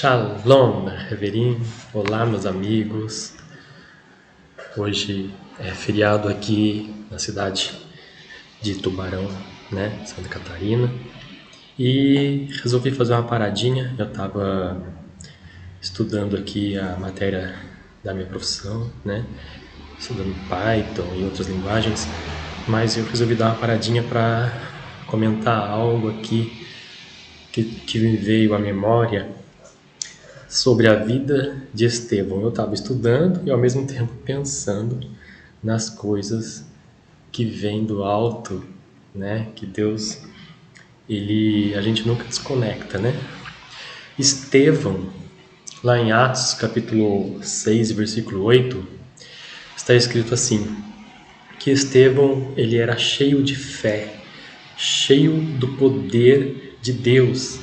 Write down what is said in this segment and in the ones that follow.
Shalom, Reverim. Olá, meus amigos. Hoje é feriado aqui na cidade de Tubarão, Santa Catarina. E resolvi fazer uma paradinha. Eu estava estudando aqui a matéria da minha profissão, estudando Python e outras linguagens. Mas eu resolvi dar uma paradinha para comentar algo aqui que me veio à memória sobre a vida de Estevão. Eu estava estudando e ao mesmo tempo pensando nas coisas que vêm do alto, que Deus, a gente nunca desconecta, Estevão, lá em Atos capítulo 6, versículo 8, está escrito assim, que Estevão, ele era cheio de fé, cheio do poder de Deus,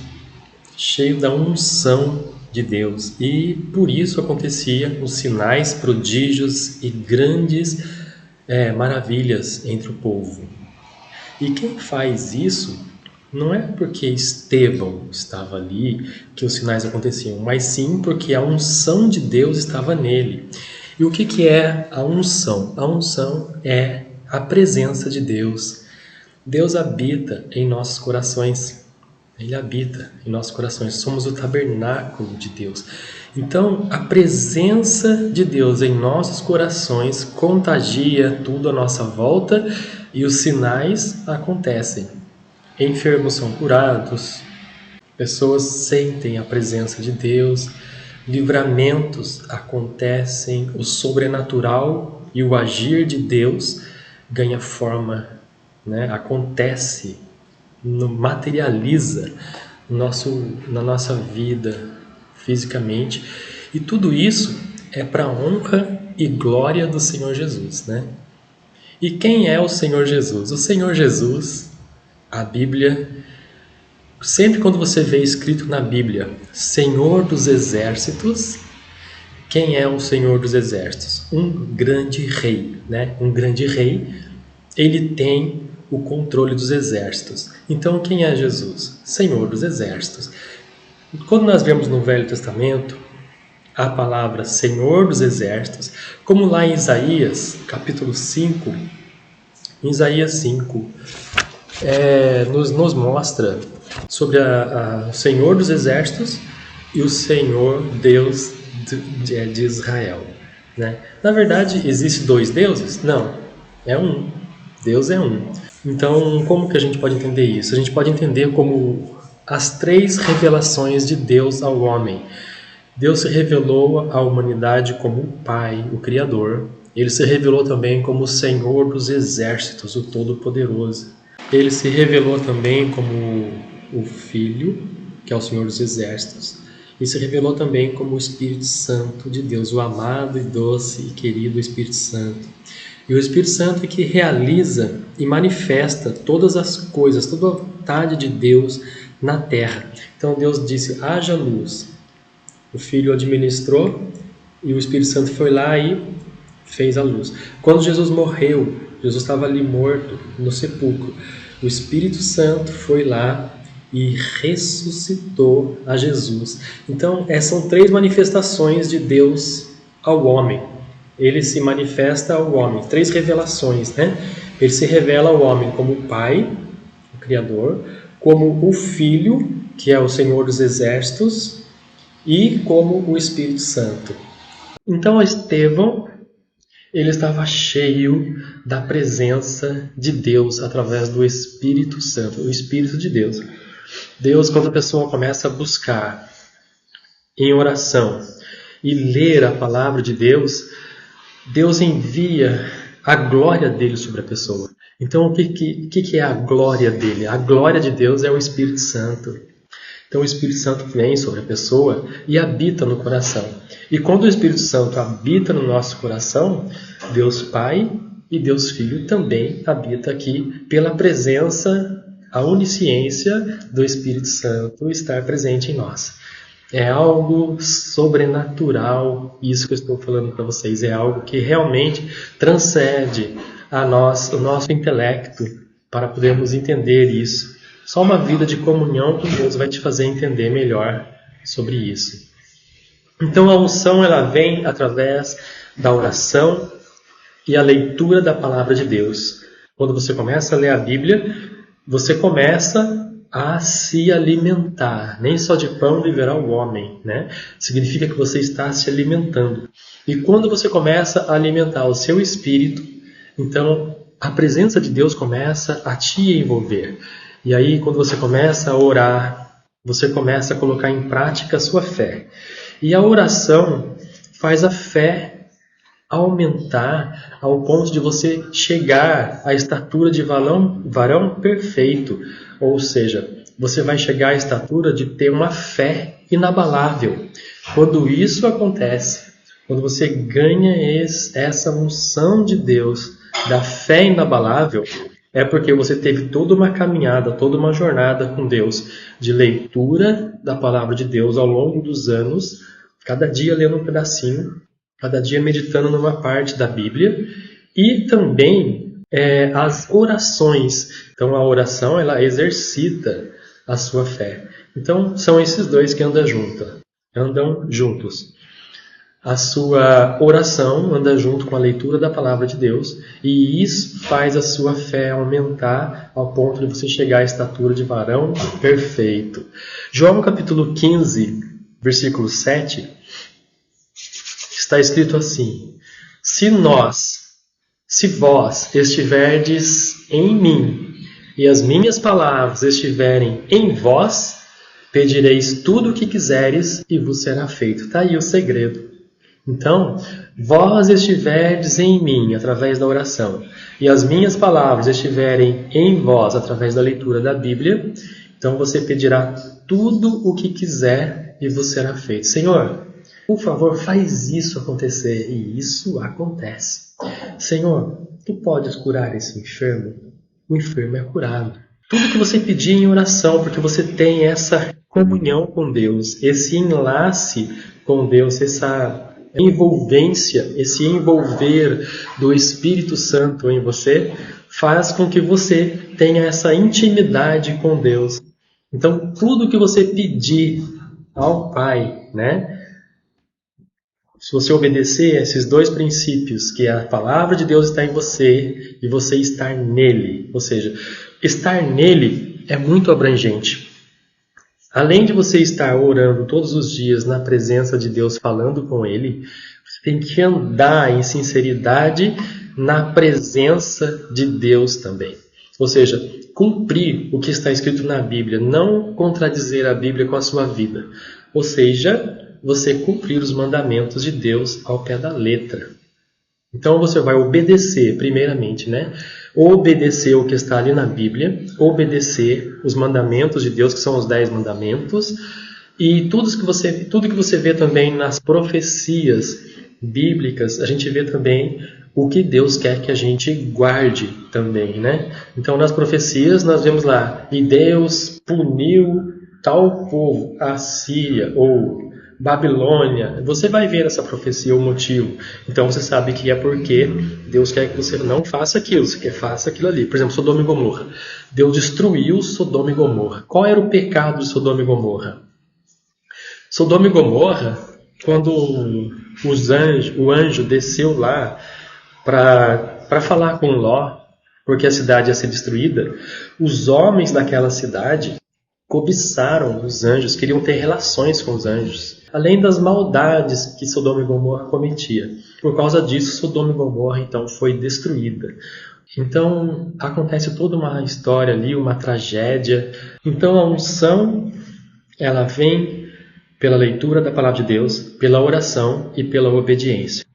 cheio da unção de Deus, e por isso acontecia os sinais, prodígios e grandes maravilhas entre o povo. E quem faz isso não é porque Estevão estava ali que os sinais aconteciam, mas sim porque a unção de Deus estava nele. E o que é a unção? A unção é a presença de Deus. Deus habita em nossos corações. Ele habita em nossos corações, somos o tabernáculo de Deus. Então, a presença de Deus em nossos corações contagia tudo à nossa volta e os sinais acontecem. Enfermos são curados, pessoas sentem a presença de Deus, livramentos acontecem, o sobrenatural e o agir de Deus ganha forma, acontece, materializa na nossa vida fisicamente, e tudo isso é para a honra e glória do Senhor Jesus, E quem é o Senhor Jesus? O Senhor Jesus, a Bíblia, sempre quando você vê escrito na Bíblia Senhor dos Exércitos, quem é o Senhor dos Exércitos? Um grande rei, Um grande rei, ele tem o controle dos exércitos. Então, quem é Jesus? Senhor dos Exércitos. Quando nós vemos no Velho Testamento a palavra Senhor dos Exércitos, como lá em Isaías, capítulo 5, em Isaías 5, nos mostra sobre o Senhor dos Exércitos e o Senhor Deus de Israel. Na verdade, existem dois deuses? Não, é um. Deus é um. Então, como que a gente pode entender isso? A gente pode entender como as três revelações de Deus ao homem. Deus se revelou à humanidade como o Pai, o Criador. Ele se revelou também como o Senhor dos Exércitos, o Todo-Poderoso. Ele se revelou também como o Filho, que é o Senhor dos Exércitos. E se revelou também como o Espírito Santo de Deus, o amado e doce e querido Espírito Santo. E o Espírito Santo é que realiza e manifesta todas as coisas, toda a vontade de Deus na terra. Então Deus disse, haja luz. O Filho administrou e o Espírito Santo foi lá e fez a luz. Quando Jesus morreu, Jesus estava ali morto no sepulcro. O Espírito Santo foi lá e ressuscitou a Jesus. Então, são três manifestações de Deus ao homem. Ele se manifesta ao homem, três revelações, Ele se revela ao homem como o Pai, o Criador, como o Filho, que é o Senhor dos Exércitos, e como o Espírito Santo. Então, Estevão, ele estava cheio da presença de Deus através do Espírito Santo, o Espírito de Deus. Deus, quando a pessoa começa a buscar em oração e ler a palavra de Deus, Deus envia a glória dele sobre a pessoa. Então, o que é a glória dele? A glória de Deus é o Espírito Santo. Então, o Espírito Santo vem sobre a pessoa e habita no coração. E quando o Espírito Santo habita no nosso coração, Deus Pai e Deus Filho também habita aqui pela presença, a onisciência do Espírito Santo estar presente em nós. É algo sobrenatural, isso que eu estou falando para vocês. É algo que realmente transcende o nosso intelecto para podermos entender isso. Só uma vida de comunhão com Deus vai te fazer entender melhor sobre isso. Então a unção ela vem através da oração e a leitura da palavra de Deus. Quando você começa a ler a Bíblia, você começa a se alimentar. Nem só de pão viverá o homem, né? Significa que você está se alimentando. E quando você começa a alimentar o seu espírito, então a presença de Deus começa a te envolver. E aí, quando você começa a orar, você começa a colocar em prática a sua fé. E a oração faz a fé aumentar ao ponto de você chegar à estatura de varão perfeito. Ou seja, você vai chegar à estatura de ter uma fé inabalável. Quando isso acontece, quando você ganha essa unção de Deus, da fé inabalável, é porque você teve toda uma caminhada, toda uma jornada com Deus, de leitura da palavra de Deus ao longo dos anos, cada dia lendo um pedacinho, cada dia meditando numa parte da Bíblia, e também as orações. Então a oração ela exercita a sua fé. Então são esses dois que andam juntos. A sua oração anda junto com a leitura da palavra de Deus, e isso faz a sua fé aumentar ao ponto de você chegar à estatura de varão perfeito. João capítulo 15, versículo 7, está escrito assim: Se vós estiverdes em mim, e as minhas palavras estiverem em vós, pedireis tudo o que quiseres e vos será feito. Está aí o segredo. Então, vós estiverdes em mim, através da oração, e as minhas palavras estiverem em vós, através da leitura da Bíblia, então você pedirá tudo o que quiser e vos será feito. Senhor, por favor, faz isso acontecer. E isso acontece. Senhor, tu podes curar esse enfermo? O enfermo é curado. Tudo que você pedir em oração, porque você tem essa comunhão com Deus, esse enlace com Deus, essa envolvência, esse envolver do Espírito Santo em você, faz com que você tenha essa intimidade com Deus. Então, tudo que você pedir ao Pai, né? Se você obedecer a esses dois princípios, que a palavra de Deus está em você e você estar nele, ou seja, estar nele é muito abrangente. Além de você estar orando todos os dias na presença de Deus, falando com Ele, você tem que andar em sinceridade na presença de Deus também. Ou seja, cumprir o que está escrito na Bíblia, não contradizer a Bíblia com a sua vida. Ou seja, você cumprir os mandamentos de Deus ao pé da letra. Então você vai obedecer, primeiramente, né? Obedecer o que está ali na Bíblia, obedecer os mandamentos de Deus, que são os 10 mandamentos, e tudo que você vê também nas profecias bíblicas, a gente vê também o que Deus quer que a gente guarde também, né? Então nas profecias nós vemos lá, e Deus puniu tal povo, a Síria, ou Babilônia. Você vai ver essa profecia, o motivo. Então você sabe que é porque Deus quer que você não faça aquilo, você quer que faça aquilo ali. Por exemplo, Sodoma e Gomorra. Deus destruiu Sodoma e Gomorra. Qual era o pecado de Sodoma e Gomorra? Sodoma e Gomorra, quando o anjo desceu lá para falar com Ló, porque a cidade ia ser destruída, os homens daquela cidade cobiçaram os anjos, queriam ter relações com os anjos, além das maldades que Sodoma e Gomorra cometia. Por causa disso, Sodoma e Gomorra então foi destruída. Então acontece toda uma história ali, uma tragédia. Então a unção, ela vem pela leitura da palavra de Deus, pela oração e pela obediência.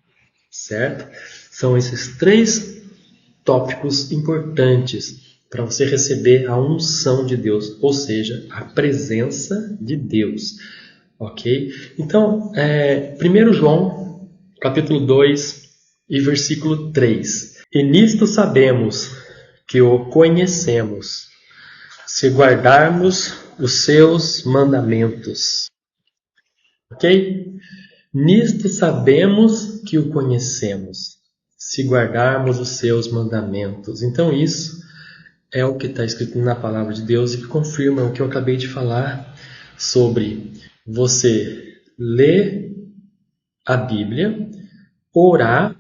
Certo? São esses 3 tópicos importantes para você receber a unção de Deus, ou seja, a presença de Deus. Ok? Então, 1 João, capítulo 2 e versículo 3. E nisto sabemos que o conhecemos, se guardarmos os seus mandamentos. Ok? Nisto sabemos que o conhecemos, se guardarmos os seus mandamentos. Então isso é o que está escrito na palavra de Deus e que confirma o que eu acabei de falar sobre você ler a Bíblia, orar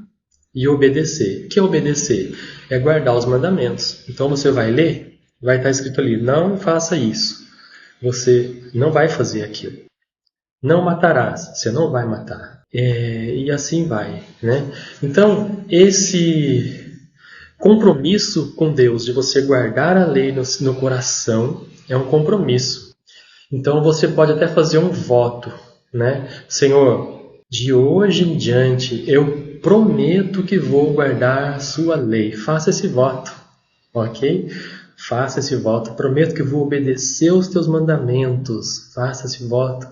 e obedecer. O que é obedecer? É guardar os mandamentos. Então você vai ler, vai estar escrito ali, não faça isso. Você não vai fazer aquilo. Não matarás, você não vai matar. E assim vai, né? Então, esse compromisso com Deus, de você guardar a lei no coração, é um compromisso. Então, você pode até fazer um voto, né? Senhor, de hoje em diante, eu prometo que vou guardar a sua lei. Faça esse voto, ok? Faça esse voto. Prometo que vou obedecer os teus mandamentos. Faça esse voto.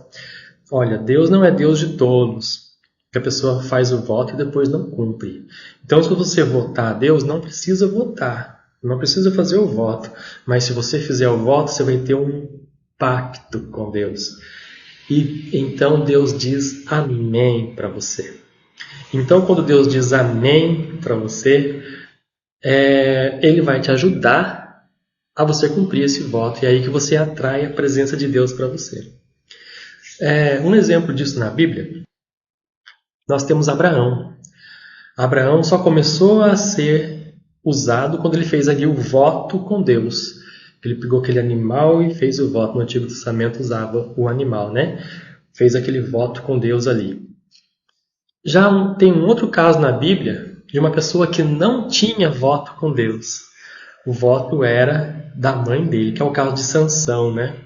Olha, Deus não é Deus de tolos, que a pessoa faz o voto e depois não cumpre. Então, se você votar a Deus, não precisa votar, não precisa fazer o voto. Mas se você fizer o voto, você vai ter um pacto com Deus. E então Deus diz amém para você. Então, quando Deus diz amém para você, Ele vai te ajudar a você cumprir esse voto. E é aí que você atrai a presença de Deus para você. Um exemplo disso na Bíblia, nós temos Abraão. Abraão só começou a ser usado quando ele fez ali o voto com Deus. Ele pegou aquele animal e fez o voto. No Antigo Testamento usava o animal, né? Fez aquele voto com Deus ali. Já tem um outro caso na Bíblia de uma pessoa que não tinha voto com Deus. O voto era da mãe dele, que é o caso de Sansão, né?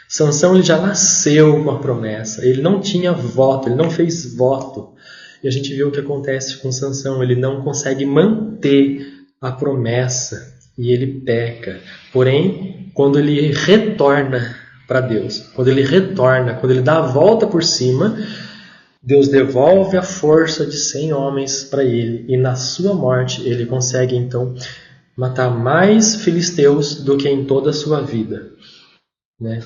Sansão ele já nasceu com a promessa, ele não tinha voto, ele não fez voto. E a gente viu o que acontece com Sansão, ele não consegue manter a promessa e ele peca. Porém, quando ele retorna para Deus, quando ele dá a volta por cima, Deus devolve a força de 100 homens para ele. E na sua morte ele consegue então matar mais filisteus do que em toda a sua vida, né?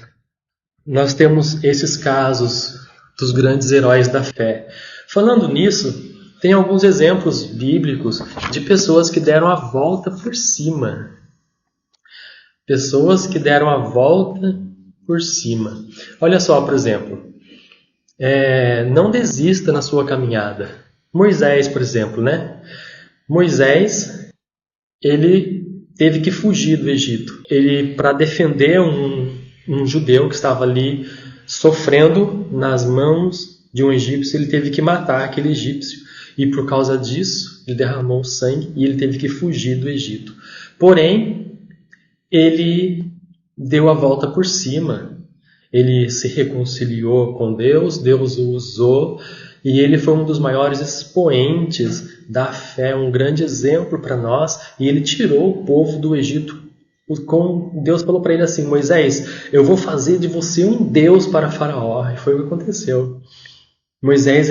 Nós temos esses casos dos grandes heróis da fé. Falando nisso, tem alguns exemplos bíblicos de pessoas que deram a volta por cima. Pessoas que deram a volta por cima. Olha só, por exemplo, não desista na sua caminhada. Moisés, por exemplo, né? Moisés, ele teve que fugir do Egito. Ele, para defender um judeu que estava ali sofrendo nas mãos de um egípcio, ele teve que matar aquele egípcio. E por causa disso, ele derramou sangue e ele teve que fugir do Egito. Porém, ele deu a volta por cima. Ele se reconciliou com Deus, Deus o usou, e ele foi um dos maiores expoentes da fé, um grande exemplo para nós, e ele tirou o povo do Egito. Deus falou para ele assim: Moisés, eu vou fazer de você um Deus para Faraó. E foi o que aconteceu. Moisés,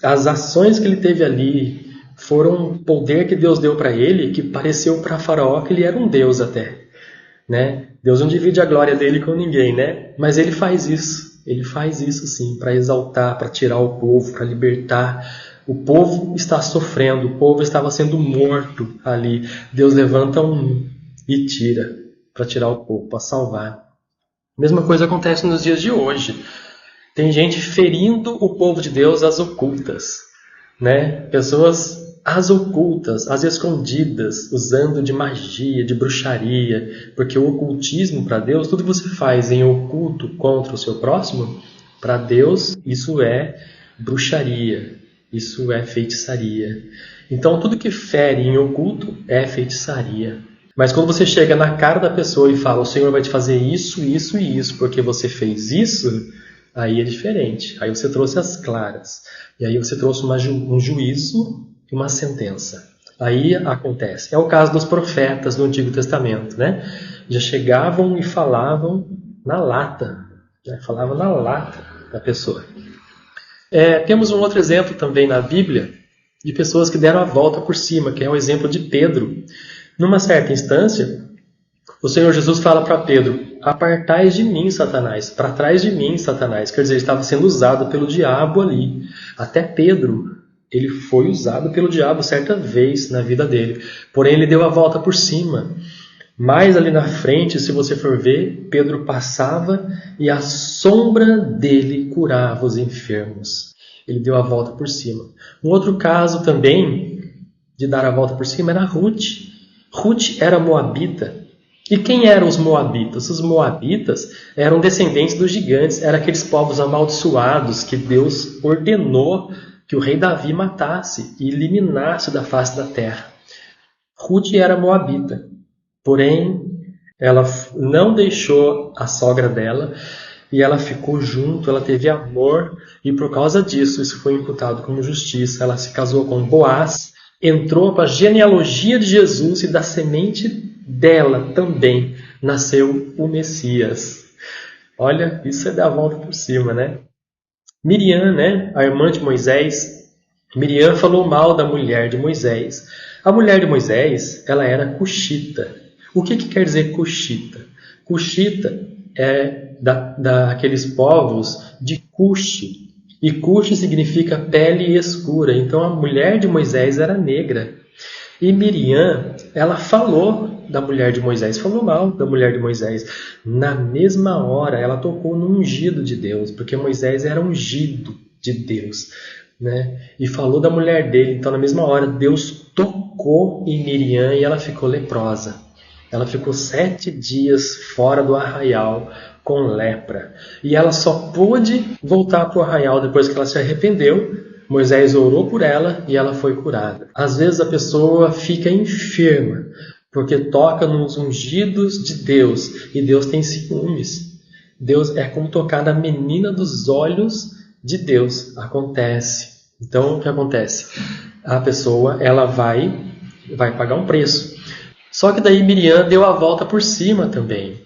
as ações que ele teve ali foram um poder que Deus deu para ele, que pareceu para Faraó que ele era um Deus até, né? Deus não divide a glória dele com ninguém, né? Mas ele faz isso sim, para exaltar, para tirar o povo, para libertar. O povo está sofrendo, o povo estava sendo morto ali. Deus levanta e tira, para tirar o povo, para salvar. A mesma coisa acontece nos dias de hoje. Tem gente ferindo o povo de Deus às ocultas, né? Pessoas às ocultas, às escondidas, usando de magia, de bruxaria, porque o ocultismo para Deus, tudo que você faz em oculto contra o seu próximo, para Deus isso é bruxaria, isso é feitiçaria. Então tudo que fere em oculto é feitiçaria. Mas quando você chega na cara da pessoa e fala: o Senhor vai te fazer isso, isso e isso, porque você fez isso, aí é diferente. Aí você trouxe as claras. E aí você trouxe um juízo e uma sentença. Aí acontece. É o caso dos profetas do Antigo Testamento, né? Já chegavam e falavam na lata. Falavam na lata da pessoa. Temos um outro exemplo também na Bíblia de pessoas que deram a volta por cima, que é o exemplo de Pedro. Numa certa instância, o Senhor Jesus fala para Pedro: apartais de mim, Satanás, para trás de mim, Satanás. Quer dizer, ele estava sendo usado pelo diabo ali. Até Pedro, ele foi usado pelo diabo certa vez na vida dele. Porém, ele deu a volta por cima. Mais ali na frente, se você for ver, Pedro passava e a sombra dele curava os enfermos. Ele deu a volta por cima. Um outro caso também de dar a volta por cima era Ruth. Ruth era moabita. E quem eram os moabitas? Os moabitas eram descendentes dos gigantes, eram aqueles povos amaldiçoados que Deus ordenou que o rei Davi matasse e eliminasse da face da terra. Ruth era moabita, porém ela não deixou a sogra dela e ela ficou junto, ela teve amor e por causa disso isso foi imputado como justiça. Ela se casou com Boaz, entrou para a genealogia de Jesus e da semente dela também nasceu o Messias. Olha, isso é dar a volta por cima, né? Miriam, né, a irmã de Moisés, Miriam falou mal da mulher de Moisés. A mulher de Moisés, ela era cuxita. O que quer dizer cuxita? Cuxita é daqueles povos de Cuxi. E Cuxi significa pele escura. Então a mulher de Moisés era negra. E Miriam, ela falou da mulher de Moisés, falou mal da mulher de Moisés. Na mesma hora, ela tocou no ungido de Deus, porque Moisés era ungido de Deus, né? E falou da mulher dele. Então, na mesma hora, Deus tocou em Miriam e ela ficou leprosa. Ela ficou 7 dias fora do arraial com lepra. E ela só pôde voltar para o arraial depois que ela se arrependeu. Moisés orou por ela e ela foi curada. Às vezes a pessoa fica enferma porque toca nos ungidos de Deus e Deus tem ciúmes. Deus é como tocar na menina dos olhos de Deus. Acontece. Então o que acontece? A pessoa ela vai pagar um preço. Só que daí Miriam deu a volta por cima também.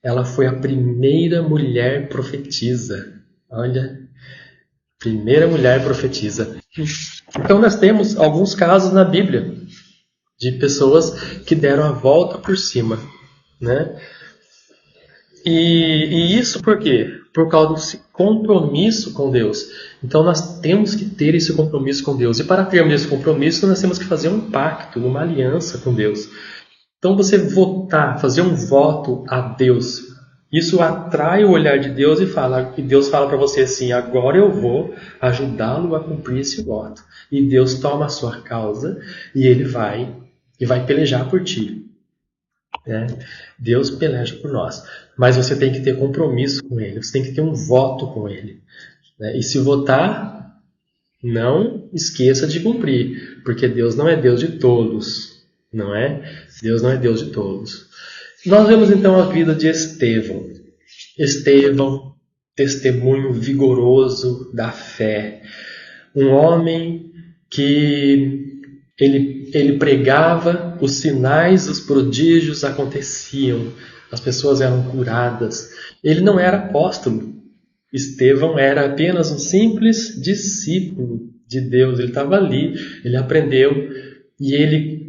Ela foi a primeira mulher profetisa. Olha, primeira mulher profetisa. Então nós temos alguns casos na Bíblia de pessoas que deram a volta por cima, né? E isso por quê? Por causa desse compromisso com Deus. Então nós temos que ter esse compromisso com Deus. E para termos esse compromisso, nós temos que fazer um pacto, uma aliança com Deus. Então você votar, fazer um voto a Deus, isso atrai o olhar de Deus e Deus fala para você assim: agora eu vou ajudá-lo a cumprir esse voto. E Deus toma a sua causa e ele vai pelejar por ti. Né? Deus peleja por nós. Mas você tem que ter compromisso com ele, você tem que ter um voto com ele. Né? E se votar, não esqueça de cumprir, porque Deus não é Deus de todos. Não é? Deus não é Deus de todos. Nós vemos então a vida de Estevão. Estevão, testemunho vigoroso da fé. Um homem que ele pregava, os sinais, os prodígios aconteciam, as pessoas eram curadas. Ele não era apóstolo. Estevão era apenas um simples discípulo de Deus. Ele estava ali, ele aprendeu. E ele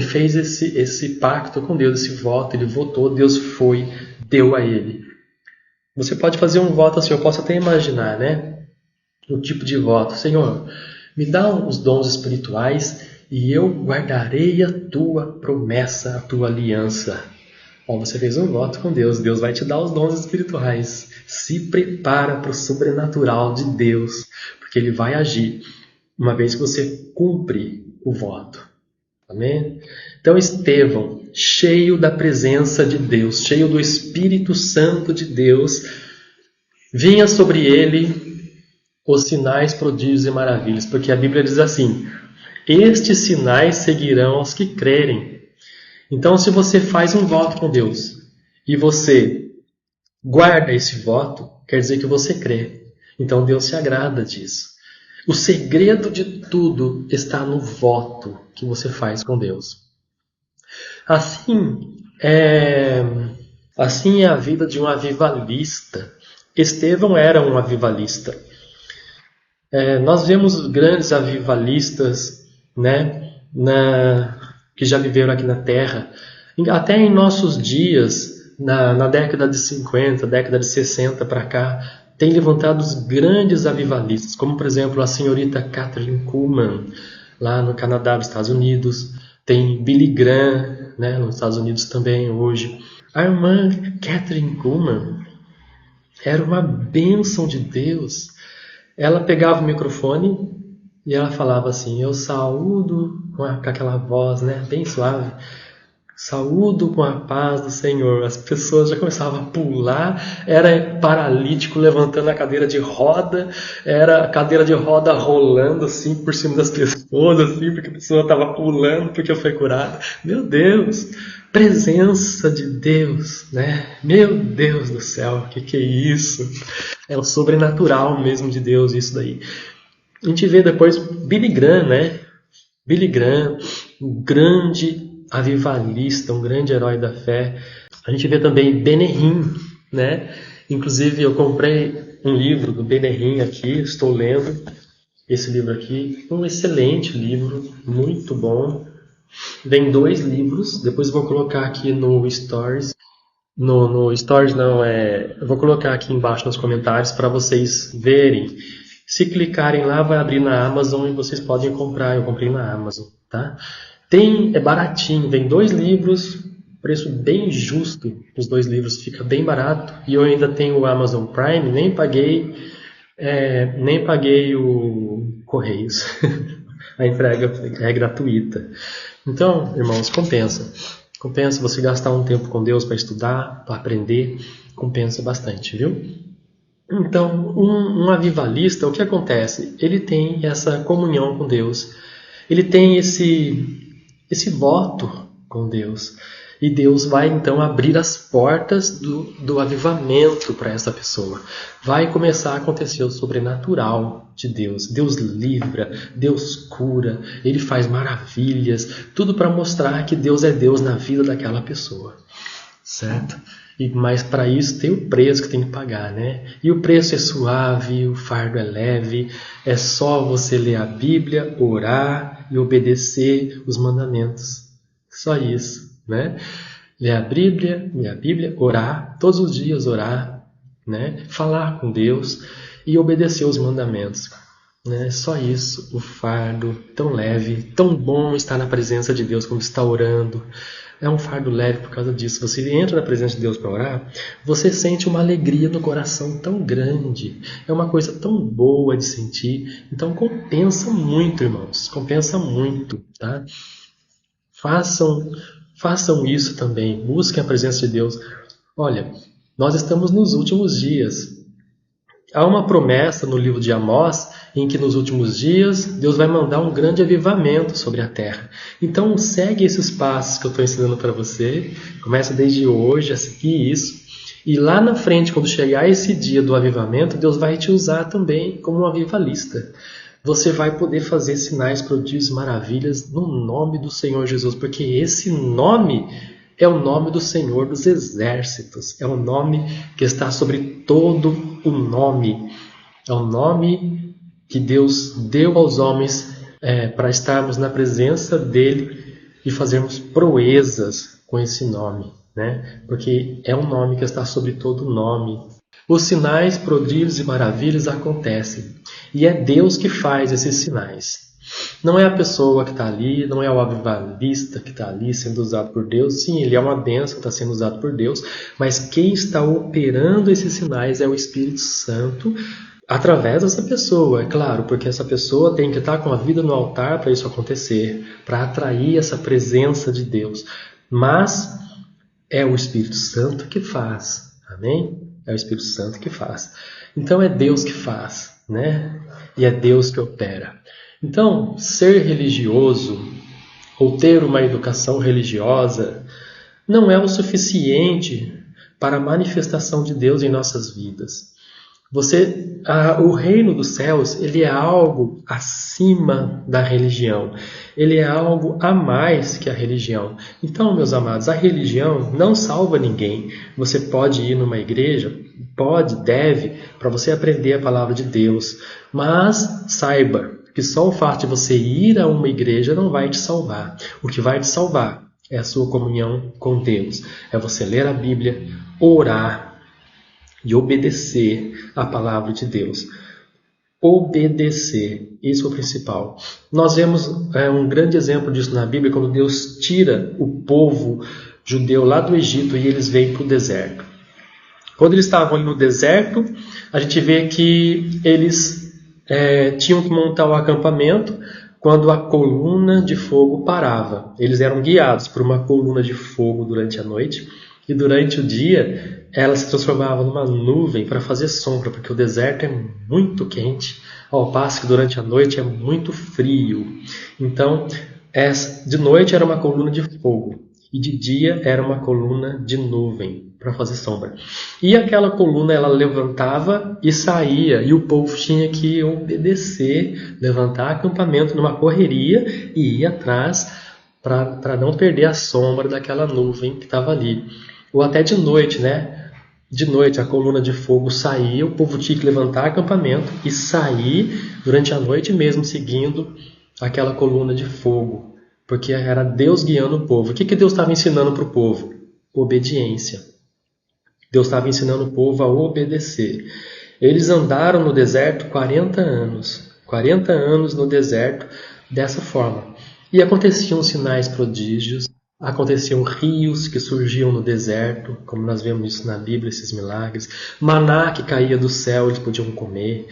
fez esse pacto com Deus, esse voto, ele votou, Deus deu a ele. Você pode fazer um voto assim, eu posso até imaginar, né? O tipo de voto: Senhor, me dá os dons espirituais e eu guardarei a tua promessa, a tua aliança. Você fez um voto com Deus, Deus vai te dar os dons espirituais. Se prepara para o sobrenatural de Deus, porque ele vai agir uma vez que você cumpre o voto. Amém? Então Estevão, cheio da presença de Deus, cheio do Espírito Santo de Deus, vinha sobre ele os sinais, prodígios e maravilhas, porque a Bíblia diz assim: estes sinais seguirão aos que crerem. Então, se você faz um voto com Deus e você guarda esse voto, quer dizer que você crê. Então Deus se agrada disso. O segredo de tudo está no voto que você faz com Deus. Assim é a vida de um avivalista. Estevão era um avivalista. Nós vemos grandes avivalistas, né, que já viveram aqui na Terra. Até em nossos dias, na década de 50, década de 60 para cá, tem levantado os grandes avivalistas, como por exemplo a senhorita Kathryn Kuhlman, lá no Canadá, nos Estados Unidos, Tem Billy Graham, né, nos Estados Unidos também hoje. A irmã Catherine Kuhlman era uma bênção de Deus. Ela pegava o microfone e ela falava assim: eu saúdo, com aquela voz, né, bem suave, saúdo com a paz do Senhor. As pessoas já começavam a pular, era paralítico levantando a cadeira de roda, era a cadeira de roda rolando assim por cima das pessoas, assim, porque a pessoa estava pulando porque foi curada. Meu Deus, presença de Deus, né? Meu Deus do céu, o que é isso? É o sobrenatural mesmo de Deus, isso daí. A gente vê depois Billy Graham, né? Billy Graham, um grande avivalista, um grande herói da fé. A gente vê também Benny, né? Inclusive eu comprei um livro do Benny aqui, estou lendo esse livro aqui, um excelente livro, muito bom. Vem 2 livros, depois eu vou colocar aqui no Stories. No Stories não, eu vou colocar aqui embaixo nos comentários para vocês verem. Se clicarem lá, vai abrir na Amazon e vocês podem comprar. Eu comprei na Amazon, tá? É baratinho, vem 2 livros, preço bem justo. Os 2 livros fica bem barato. E eu ainda tenho o Amazon Prime, nem paguei o Correios. A entrega é gratuita. Então, irmãos, compensa. Compensa você gastar um tempo com Deus para estudar, para aprender. Compensa bastante, viu? Então, um avivalista, o que acontece? Ele tem essa comunhão com Deus. Ele tem esse voto com Deus. E Deus vai então abrir as portas do avivamento para essa pessoa. Vai começar a acontecer o sobrenatural de Deus. Deus livra, Deus cura, Ele faz maravilhas. Tudo para mostrar que Deus é Deus na vida daquela pessoa. Certo? Mas para isso tem o preço que tem que pagar, né? E o preço é suave, o fardo é leve. É só você ler a Bíblia, orar e obedecer os mandamentos. Só isso. Né? Ler a Bíblia, orar, todos os dias orar, né? Falar com Deus e obedecer os mandamentos. Né? Só isso, o fardo tão leve, tão bom estar na presença de Deus quando está orando. É um fardo leve por causa disso. Você entra na presença de Deus para orar, você sente uma alegria no coração tão grande. É uma coisa tão boa de sentir. Então compensa muito, irmãos. Compensa muito, tá? Façam isso também, busquem a presença de Deus. Olha, nós estamos nos últimos dias. Há uma promessa no livro de Amós, em que nos últimos dias Deus vai mandar um grande avivamento sobre a terra. Então segue esses passos que eu estou ensinando para você, começa desde hoje a seguir isso. E lá na frente, quando chegar esse dia do avivamento, Deus vai te usar também como um avivalista. Você vai poder fazer sinais, prodígios, maravilhas no nome do Senhor Jesus, porque esse nome é o nome do Senhor dos Exércitos, é o nome que está sobre todo o nome, é o nome que Deus deu aos homens para estarmos na presença dele e fazermos proezas com esse nome, né? Porque é um nome que está sobre todo o nome. Os sinais, prodígios e maravilhas acontecem. E é Deus que faz esses sinais. Não é a pessoa que está ali, não é o avivalista que está ali sendo usado por Deus. Sim, ele é uma bênção, está sendo usado por Deus. Mas quem está operando esses sinais é o Espírito Santo através dessa pessoa, é claro. Porque essa pessoa tem que estar com a vida no altar para isso acontecer. Para atrair essa presença de Deus. Mas é o Espírito Santo que faz. Amém? É o Espírito Santo que faz. Então é Deus que faz, né? E é Deus que opera. Então, ser religioso ou ter uma educação religiosa não é o suficiente para a manifestação de Deus em nossas vidas. O reino dos céus, ele é algo acima da religião. Ele é algo a mais que a religião. Então, meus amados, a religião não salva ninguém. Você pode ir numa igreja, deve, para você aprender a palavra de Deus. Mas saiba que só o fato de você ir a uma igreja não vai te salvar. O que vai te salvar é a sua comunhão com Deus. É você ler a Bíblia, orar e obedecer a palavra de Deus. obedecer. Isso é o principal. Nós vemos um grande exemplo disso na Bíblia, quando Deus tira o povo judeu lá do Egito e eles vêm para o deserto. Quando eles estavam ali no deserto, a gente vê que eles tinham que montar o acampamento quando a coluna de fogo parava. Eles eram guiados por uma coluna de fogo durante a noite e durante o dia ela se transformava numa nuvem para fazer sombra, porque o deserto é muito quente, ao passo que durante a noite é muito frio. Então, de noite era uma coluna de fogo e de dia era uma coluna de nuvem para fazer sombra. E aquela coluna ela levantava e saía, e o povo tinha que obedecer, levantar acampamento numa correria e ir atrás para não perder a sombra daquela nuvem que estava ali. Ou até de noite, né? De noite a coluna de fogo saía, o povo tinha que levantar acampamento e sair durante a noite mesmo, seguindo aquela coluna de fogo. Porque era Deus guiando o povo. O que Deus estava ensinando para o povo? Obediência. Deus estava ensinando o povo a obedecer. Eles andaram no deserto 40 anos. 40 anos no deserto dessa forma. E aconteciam sinais prodígios, aconteciam rios que surgiam no deserto, como nós vemos isso na Bíblia, esses milagres. Maná que caía do céu, eles podiam comer.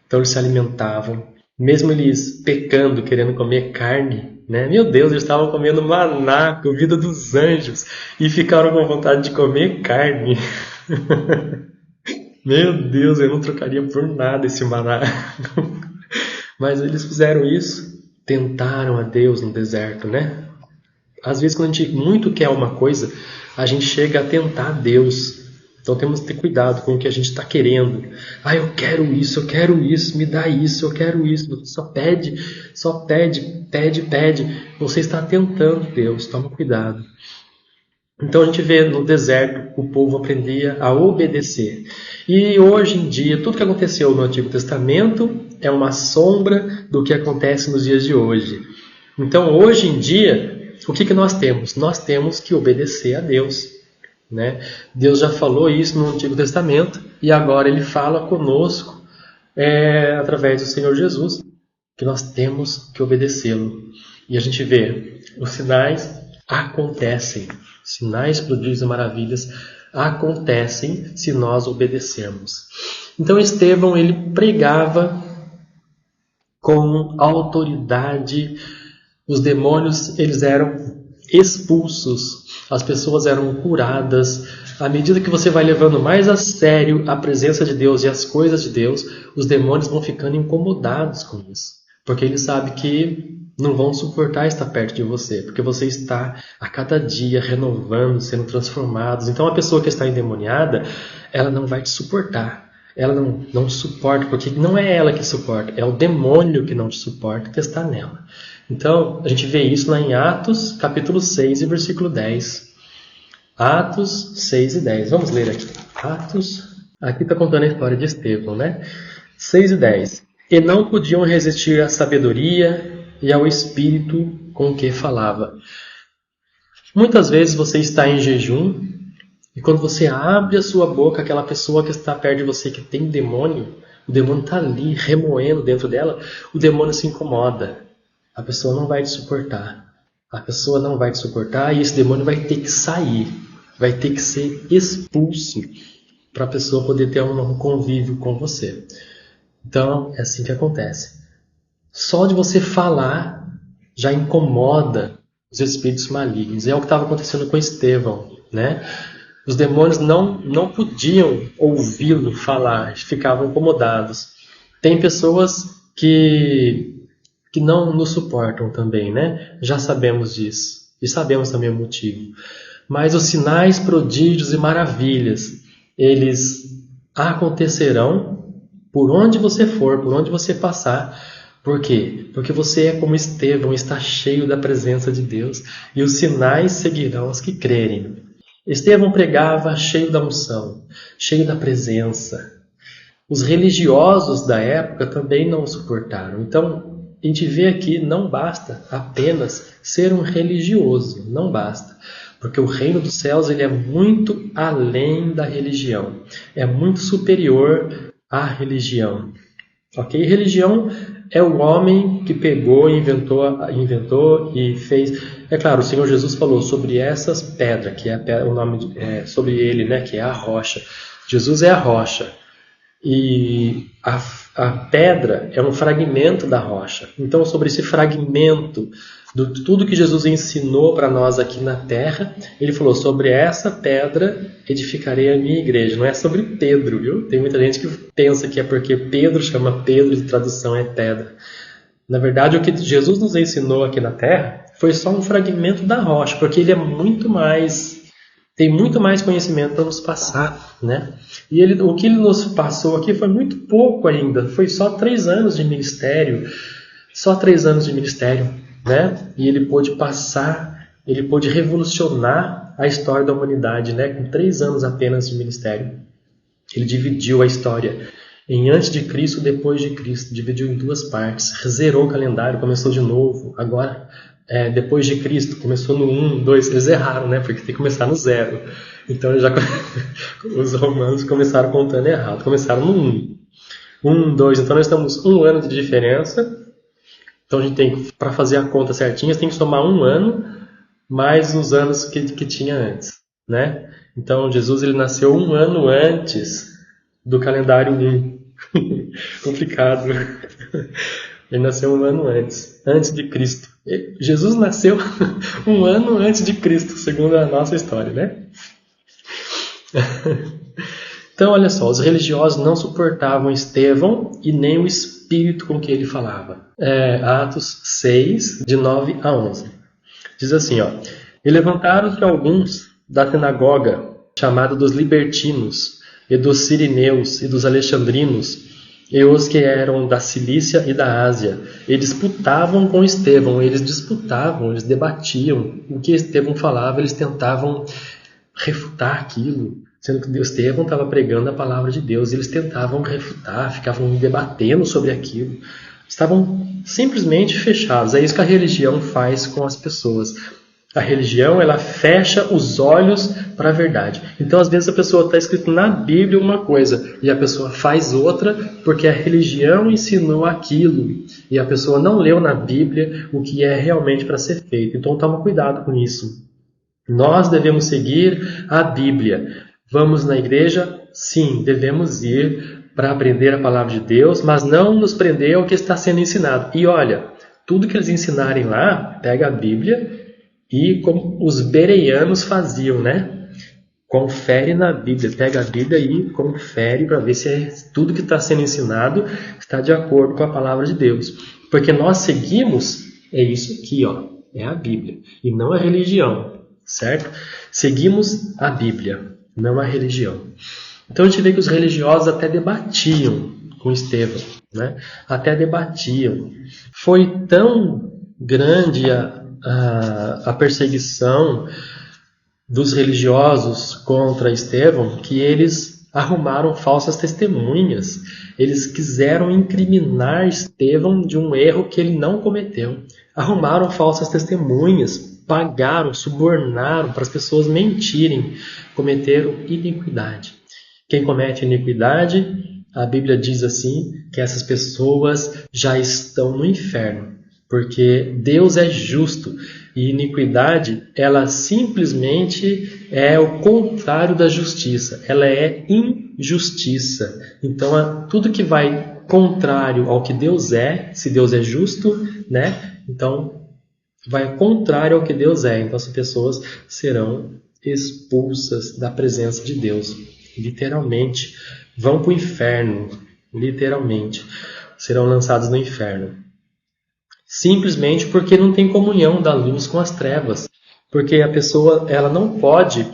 Então eles se alimentavam. Mesmo eles pecando, querendo comer carne, né? Meu Deus, eles estavam comendo maná, comida dos anjos, e ficaram com vontade de comer carne. Meu Deus, eu não trocaria por nada esse maná. Mas eles fizeram isso, tentaram a Deus no deserto, né? Às vezes, quando a gente muito quer uma coisa, a gente chega a tentar Deus. Então temos que ter cuidado com o que a gente está querendo. Eu quero isso, me dá isso, eu quero isso. Só pede, pede. Você está tentando Deus, toma cuidado. Então a gente vê no deserto o povo aprendia a obedecer. E hoje em dia, tudo que aconteceu no Antigo Testamento é uma sombra do que acontece nos dias de hoje. Então hoje em dia, o que nós temos? Nós temos que obedecer a Deus. Né? Deus já falou isso no Antigo Testamento e agora Ele fala conosco através do Senhor Jesus, que nós temos que obedecê-lo. E a gente vê, os sinais acontecem, sinais, prodígios e maravilhas acontecem se nós obedecermos. Então Estevão, ele pregava com autoridade, os demônios eles eram expulsos, as pessoas eram curadas. À medida que você vai levando mais a sério a presença de Deus e as coisas de Deus, os demônios vão ficando incomodados com isso. Porque eles sabem que não vão suportar estar perto de você, porque você está a cada dia renovando, sendo transformados. Então a pessoa que está endemoniada, ela não vai te suportar. Ela não suporta, porque não é ela que suporta, é o demônio que não te suporta, que está nela. Então, a gente vê isso lá em Atos, capítulo 6 e versículo 10. Atos 6 e 10. Vamos ler aqui. Atos, aqui está contando a história de Estevão, né? 6 e 10. E não podiam resistir à sabedoria e ao espírito com que falava. Muitas vezes você está em jejum e quando você abre a sua boca, aquela pessoa que está perto de você que tem demônio, o demônio está ali remoendo dentro dela, o demônio se incomoda. A pessoa não vai te suportar. A pessoa não vai te suportar e esse demônio vai ter que sair. Vai ter que ser expulso para a pessoa poder ter um convívio com você. Então, é assim que acontece. Só de você falar já incomoda os espíritos malignos. É o que estava acontecendo com Estevão, né? Os demônios não podiam ouvi-lo falar, ficavam incomodados. Tem pessoas que não nos suportam também, né? Já sabemos disso. E sabemos também o motivo. Mas os sinais, prodígios e maravilhas, eles acontecerão por onde você for, por onde você passar. Por quê? Porque você é como Estevão, está cheio da presença de Deus. E os sinais seguirão os que crerem. Estevão pregava cheio da unção, cheio da presença. Os religiosos da época também não o suportaram. Então, a gente vê aqui, não basta apenas ser um religioso, não basta. Porque o reino dos céus ele é muito além da religião, é muito superior à religião. Ok? Religião é o homem que pegou, inventou e fez. É claro, o Senhor Jesus falou sobre essas pedras, que é o nome sobre ele, né, que é a rocha. Jesus é a rocha. E a pedra é um fragmento da rocha. Então, sobre esse fragmento de tudo que Jesus ensinou para nós aqui na terra, ele falou: sobre essa pedra edificarei a minha igreja. Não é sobre Pedro, viu? Tem muita gente que pensa que é porque Pedro chama Pedro de tradução é pedra. Na verdade, o que Jesus nos ensinou aqui na terra foi só um fragmento da rocha, porque ele é muito mais. Tem muito mais conhecimento para nos passar, né? E o que ele nos passou aqui foi muito pouco ainda. Foi só 3 anos de ministério. Só 3 anos de ministério, né? E ele pôde passar, ele pôde revolucionar a história da humanidade, né? Com 3 anos apenas de ministério. Ele dividiu a história em antes de Cristo e depois de Cristo. Dividiu em 2 partes. Zerou o calendário, começou de novo. Agora... depois de Cristo, começou no 1, 2, eles erraram, né? Porque tem que começar no 0. Então os romanos começaram contando errado, começaram no 1. 1, 2, então nós estamos 1 ano de diferença. Então a gente tem, para fazer a conta certinha, tem que somar 1 ano mais os anos que tinha antes, né? Então Jesus ele nasceu 1 ano antes do calendário 1. Complicado. Ele nasceu 1 ano antes de Cristo. Jesus nasceu 1 ano antes de Cristo, segundo a nossa história, né? Então, olha só, os religiosos não suportavam Estevão e nem o espírito com que ele falava. Atos 6, de 9 a 11. Diz assim, ó: E levantaram-se alguns da sinagoga, chamada dos libertinos, e dos sirineus, e dos alexandrinos, e os que eram da Cilícia e da Ásia, e disputavam com Estevão. Eles disputavam, eles debatiam. O que Estevão falava, eles tentavam refutar aquilo, sendo que Estevão estava pregando a palavra de Deus. Eles tentavam refutar, ficavam debatendo sobre aquilo. Estavam simplesmente fechados. É isso que a religião faz com as pessoas. A religião, ela fecha os olhos para a verdade. Então, às vezes, a pessoa está escrito na Bíblia uma coisa e a pessoa faz outra porque a religião ensinou aquilo e a pessoa não leu na Bíblia o que é realmente para ser feito. Então, toma cuidado com isso. Nós devemos seguir a Bíblia. Vamos na igreja? Sim, devemos ir para aprender a palavra de Deus, mas não nos prender ao que está sendo ensinado. E olha, tudo que eles ensinarem lá, pega a Bíblia e como os bereanos faziam, né? Confere na Bíblia, pega a Bíblia e confere para ver se tudo que está sendo ensinado está de acordo com a palavra de Deus. Porque nós seguimos, é isso aqui, ó, é a Bíblia, e não a religião, certo? Seguimos a Bíblia, não a religião. Então a gente vê que os religiosos até debatiam com Estevão, né? Até debatiam. Foi tão grande a perseguição dos religiosos contra Estevão que eles arrumaram falsas testemunhas. Eles quiseram incriminar Estevão de um erro que ele não cometeu. Arrumaram falsas testemunhas, pagaram, subornaram para as pessoas mentirem, cometeram iniquidade. Quem comete iniquidade, a Bíblia diz assim, que essas pessoas já estão no inferno. Porque Deus é justo e iniquidade, ela simplesmente é o contrário da justiça. Ela é injustiça. Então, tudo que vai contrário ao que Deus é, se Deus é justo, né? Então, vai contrário ao que Deus é. Então, as pessoas serão expulsas da presença de Deus. Literalmente. Vão para o inferno. Literalmente. Serão lançados no inferno. Simplesmente porque não tem comunhão da luz com as trevas. Porque a pessoa ela não pode,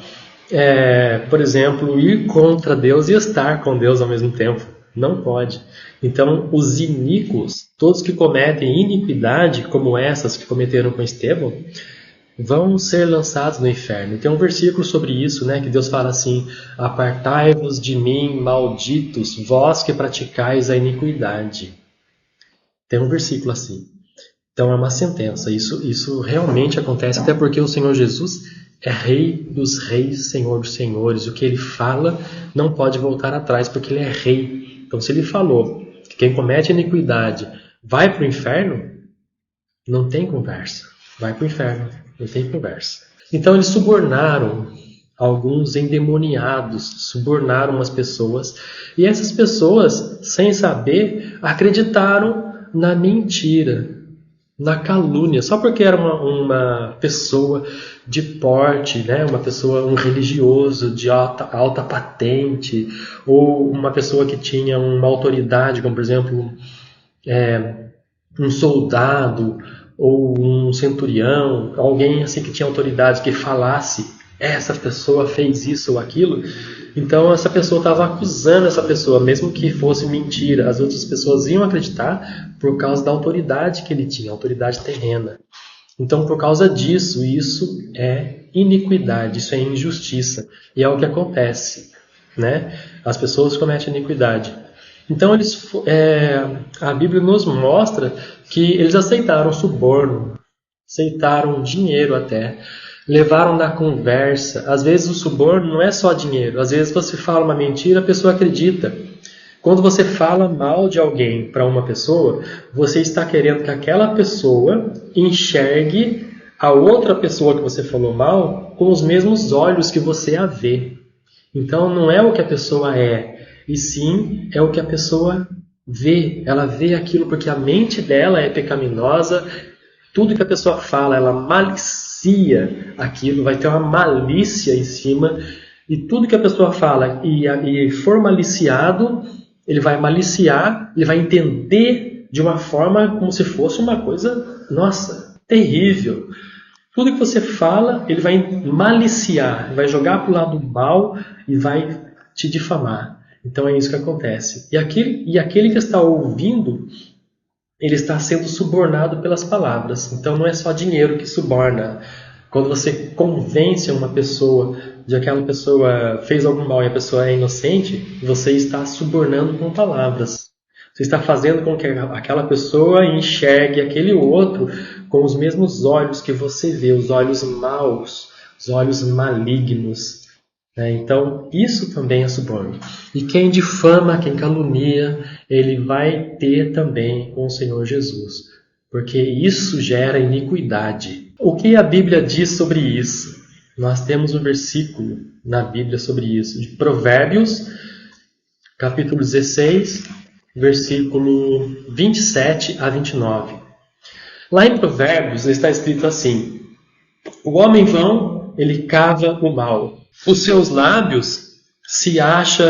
por exemplo, ir contra Deus e estar com Deus ao mesmo tempo. Não pode. Então, os iníquos, todos que cometem iniquidade, como essas que cometeram com Estevão, vão ser lançados no inferno. Tem um versículo sobre isso, né, que Deus fala assim: apartai-vos de mim, malditos, vós que praticais a iniquidade. Tem um versículo assim. Então é uma sentença. Isso realmente acontece, até porque o Senhor Jesus é Rei dos reis, Senhor dos senhores. O que Ele fala não pode voltar atrás, porque Ele é Rei. Então, se Ele falou quem comete iniquidade vai para o inferno, não tem conversa. Vai para o inferno, não tem conversa. Então eles subornaram alguns endemoniados, subornaram as pessoas, e essas pessoas, sem saber, acreditaram na mentira, na calúnia, só porque era uma pessoa de porte, né? Uma pessoa, um religioso de alta patente, ou uma pessoa que tinha uma autoridade, como por exemplo um soldado ou um centurião, alguém assim que tinha autoridade, que falasse essa pessoa fez isso ou aquilo, então essa pessoa estava acusando essa pessoa, mesmo que fosse mentira, as outras pessoas iam acreditar por causa da autoridade que ele tinha, autoridade terrena. Então, por causa disso, isso é iniquidade, isso é injustiça, e é o que acontece, né? As pessoas cometem iniquidade. Então, a Bíblia nos mostra que eles aceitaram suborno, aceitaram dinheiro até, levaram na conversa. Às vezes o suborno não é só dinheiro, às vezes você fala uma mentira, a pessoa acredita. Quando você fala mal de alguém para uma pessoa, você está querendo que aquela pessoa enxergue a outra pessoa que você falou mal com os mesmos olhos que você a vê. Então não é o que a pessoa é, e sim é o que a pessoa vê. Ela vê aquilo porque a mente dela é pecaminosa. Tudo que a pessoa fala, ela malicia aquilo, vai ter uma malícia em cima. E tudo que a pessoa fala e for maliciado, ele vai maliciar, ele vai entender de uma forma como se fosse uma coisa, nossa, terrível. Tudo que você fala, ele vai maliciar, vai jogar para o lado mal e vai te difamar. Então é isso que acontece. E aquele que está ouvindo, ele está sendo subornado pelas palavras. Então não é só dinheiro que suborna. Quando você convence uma pessoa de que aquela pessoa fez algum mal e a pessoa é inocente, você está subornando com palavras. Você está fazendo com que aquela pessoa enxergue aquele outro com os mesmos olhos que você vê, os olhos maus, os olhos malignos. Então, isso também é suborno. E quem difama, quem calunia, ele vai ter também com o Senhor Jesus. Porque isso gera iniquidade. O que a Bíblia diz sobre isso? Nós temos um versículo na Bíblia sobre isso, de Provérbios, capítulo 16, versículo 27 a 29. Lá em Provérbios está escrito assim: o homem vão, ele cava o mal. Os seus lábios se acha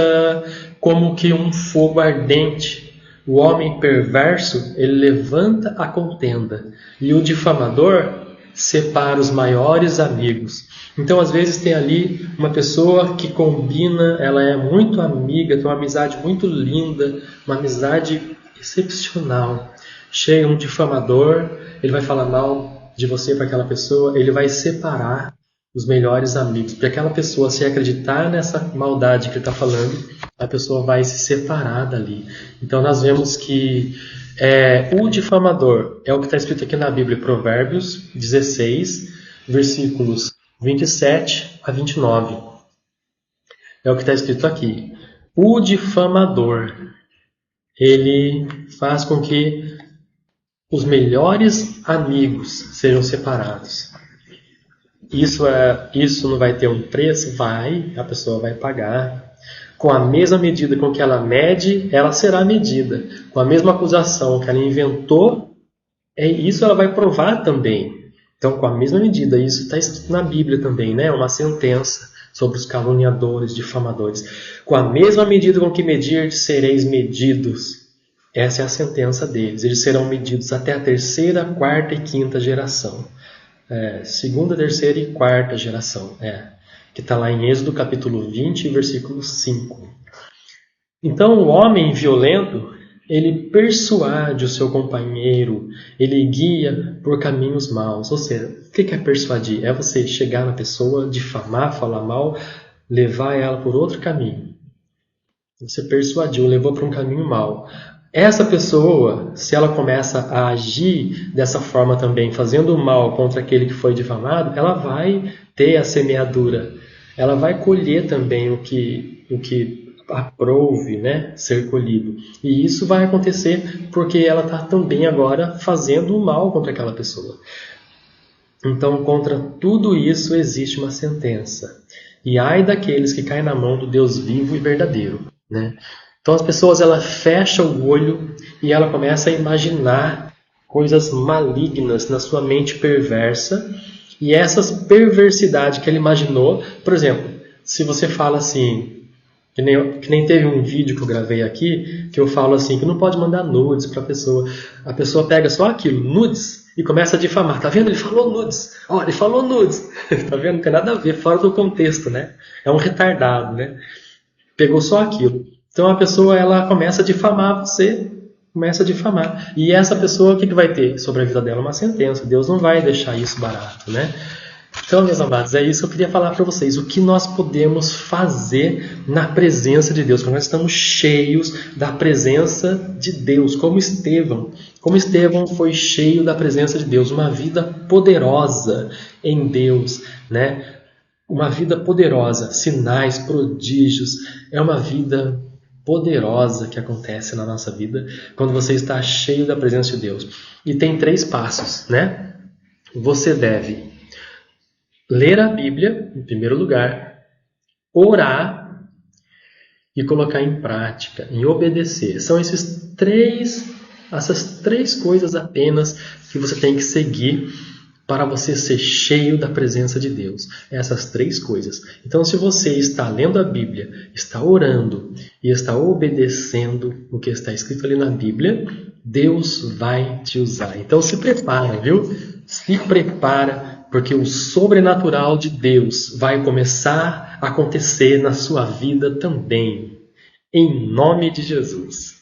como que um fogo ardente. O homem perverso, ele levanta a contenda. E o difamador separa os maiores amigos. Então, às vezes, tem ali uma pessoa que combina, ela é muito amiga, tem uma amizade muito linda, uma amizade excepcional. Chega um difamador, ele vai falar mal de você para aquela pessoa, ele vai separar os melhores amigos. Para aquela pessoa se acreditar nessa maldade que ele está falando, a pessoa vai se separar dali. Então, nós vemos que o difamador é o que está escrito aqui na Bíblia, Provérbios 16, versículos 27 a 29. É o que está escrito aqui. O difamador, ele faz com que os melhores amigos sejam separados. Isso não vai ter um preço? Vai, a pessoa vai pagar. Com a mesma medida com que ela mede, ela será medida. Com a mesma acusação que ela inventou, isso ela vai provar também. Então, com a mesma medida, isso está escrito na Bíblia também, né? Uma sentença sobre os caluniadores, difamadores. Com a mesma medida com que medir, sereis medidos. Essa é a sentença deles. Eles serão medidos até a terceira, quarta e quinta geração. Segunda, terceira e quarta geração. Que está lá em Êxodo capítulo 20, versículo 5. Então, o homem violento, ele persuade o seu companheiro, ele guia por caminhos maus. Ou seja, o que é persuadir? É você chegar na pessoa, difamar, falar mal, levar ela por outro caminho. Você persuadiu, levou para um caminho mau. Essa pessoa, se ela começa a agir dessa forma também, fazendo mal contra aquele que foi difamado, ela vai ter a semeadura. Ela vai colher também o que aprouve, né, ser colhido. E isso vai acontecer porque ela está também agora fazendo o mal contra aquela pessoa. Então, contra tudo isso existe uma sentença. E ai daqueles que caem na mão do Deus vivo e verdadeiro, né? Então as pessoas, ela fecha o olho e ela começa a imaginar coisas malignas na sua mente perversa. E essas perversidades que ela imaginou, por exemplo, se você fala assim, que nem teve um vídeo que eu gravei aqui, que eu falo assim, que não pode mandar nudes para a pessoa pega só aquilo, nudes, e começa a difamar. Tá vendo? Ele falou nudes. Ó, ele falou nudes. Tá vendo? Não tem nada a ver, fora do contexto, né? É um retardado, né? Pegou só aquilo. Então a pessoa, ela começa a difamar você, começa a difamar. E essa pessoa, o que vai ter sobre a vida dela? Uma sentença. Deus não vai deixar isso barato, né? Então, meus amados, é isso que eu queria falar para vocês. O que nós podemos fazer na presença de Deus? Porque nós estamos cheios da presença de Deus, como Estevão. Como Estevão foi cheio da presença de Deus. Uma vida poderosa em Deus, né? Uma vida poderosa, sinais, prodígios. É uma vida poderosa que acontece na nossa vida quando você está cheio da presença de Deus. E tem 3 passos, né? Você deve ler a Bíblia, em primeiro lugar, orar e colocar em prática, em obedecer. São essas três coisas apenas que você tem que seguir para você ser cheio da presença de Deus. Essas 3 coisas. Então, se você está lendo a Bíblia, está orando e está obedecendo o que está escrito ali na Bíblia, Deus vai te usar. Então, se prepara, viu? Se prepara, porque o sobrenatural de Deus vai começar a acontecer na sua vida também. Em nome de Jesus.